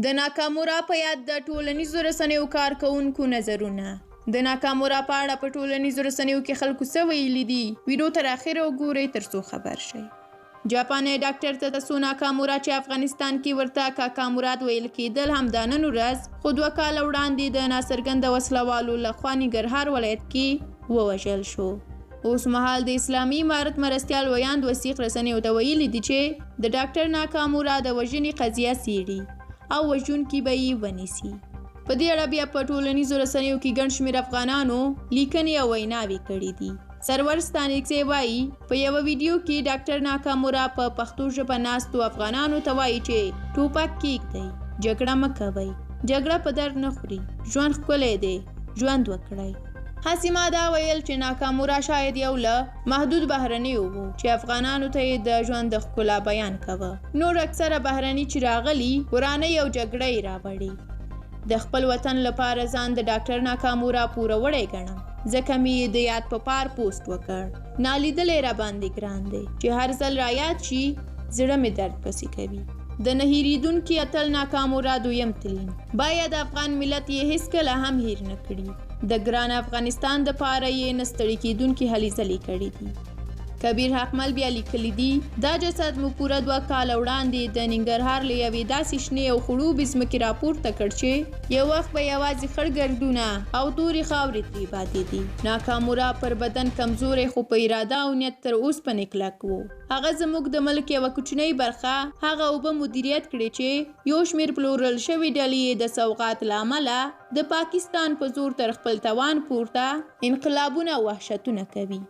د ناکامورا په یاد د ټولنیزو رسنیو کارکوونکو نظرونه. د ناکامورا په اړه په ټولنیزو رسنیو کې خلکو څه ویلي دي؟ ویډیو تر اخره وګورئ ترڅو خبر شئ. جاپاني ډاکټر تاتسو ناکامورا چې افغانستان کې ورته کاکا مراد ویل کېدل همدا نن ورځ خو 2 کاله وړاندې د ناڅرګنده وسلوالو لخوا ننګرهار ولایت کې ووژل شو. اوس مهال د اسلامي امارت مرستیال ویاند وثیق رسنیو ته ویلي دي چې د ډاکټر ناکامورا د وژنې قضیه څېړي او وژونکي به یې ونیسي. په دې اړه بیا په ټولنیزو رسنیو کې ګڼ شمېر افغانانو لیکنې او ویناوې کړي دي. سرور ستانکزی وایي په یوه ویډیو کې ډاکټر ناکامورا په پښتو ژبه ناستو افغانانو ته وایي چې ټوپک کېږدئ، جګړه مه کوئ، جګړه په درد نه خوري، ژوند ښکلی دی، ژوند وکړئ. هسې ما دا ویل چې ناکامورا شاید یو له محدود بهرنیو و چې افغانانو ته یې د ژوند د ښکلا بیان کوه. نور اکثره بهرني چې راغلي ورانۍ او جګړه یې راوړې. د خپل وطن لپاره ځان د ډاکټر ناکامورا پوروړی ګڼم، ځکه مې د یاد په پار پوسټ وکړ. نالیدلی راباندې ګران دی چې هر ځل رایاد شي زړه مې درد پسې کوي. د نه هېرېدونکي اتل ناکامورا دویم تلین باید افغان ملت یې هېڅکله هم هېر نه کړي. د ګران افغانستان دپاره یې نه ستړي کېدونکي هلې ځلې کړي دي. کبیر حقمل بیا لیکلی دي دا جسد مو پوره 2 کاله وړاندې د ننګرهار له یوې داسې شنې او خړوبې ځمکې راپورته کړ چې یو وخت به یوازې خړ ګردونه او تورې خاورې ترې پاتې دي. ناکامورا پر بدن کمزوری خو په اراده او نیت تر اوسپنې کلک و. هغه زموږ د ملک یوه کوچنۍ برخه هغه اوبه مدیریت کړې چې یو شمېر پلورل شوې ډلې د سوغات له امله د پاکستان په زور تر خپل توان پورته انقلابونه او وحشتونه کوي.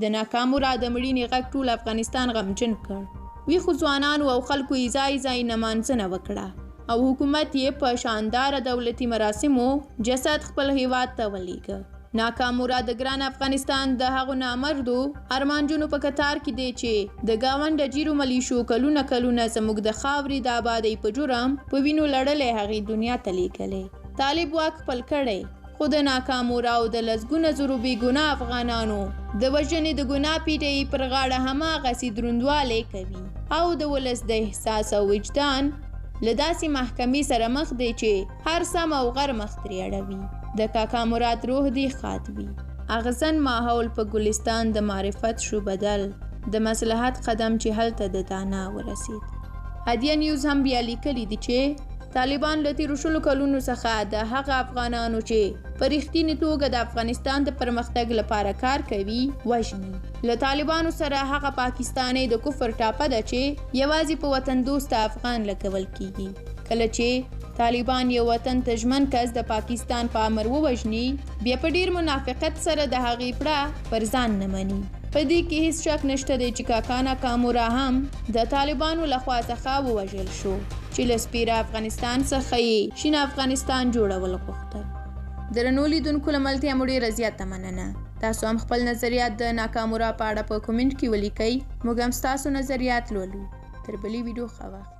د ناکامورا د مړینې غږ ټول افغانستان غمجن کړ. ویښو ځوانانو او خلکو یې ځای ځای نمانځنه وکړه او حکومت یې په شانداره دولتي مراسمو جسد خپل هیواد ته ولیږه. ناکامورا د ګران افغانستان د هغو نامردو ارمانجنو په کتار کې دی چې د ګاونډ جیرو ملیشو کلونه زموږ د خاورې د آبادۍ په جرم په وینو لړلې هغې دنیا ته لیږلې. طالب واک خپل کړی خو د ناکامورا او د لسګونه زرو بې ګناه افغانانو د وژنې د ګناه پیټۍ پر غاړه هماغسې دروندوالی کوي او د ولس د احساس او وجدان له داسې محکمې سره مخ دی چې هر سم او غر مخ ترې اړوي. د کاکا مراد روح دی ښاد وي. اغزن ماحول په ګلستان د معرفت شو بدل، د مصلحت قدم چې هلته د دانا ورسید. هدیه نیوز هم بیا لیکلی دي چې طالبان له تېرو 20 کلونو څخه د هغه افغانانو چې په رښتینې توګه د افغانستان د پرمختګ لپاره کار کوي وژني. له طالبانو سره هغه پاکستاني د کفر ټاپه ده چې یوازې په وطن دوسته افغان لګول کیږي. کله چې طالبان یو وطن ته ژمن کس د پاکستان په امر ووژني بیا په ډیر منافقت سره د هغې پړه پر ځان نه مني. په دې کې هیڅ شک نشته دی چې کاکا ناکامورا هم د طالبانو لخوا څخه ووژل شو چې له سپیره افغانستان څخه یې شین افغانستان جوړول غوښتل. درنو لیدونکو له ملتیا مو ډېره زیاته مننه. تاسو هم خپل نظریات د ناکامورا په اړه په کومنټ کې ولیکئ. موږ هم ستاسو نظریات لولو. تر بلې ویډیو ښه وخت.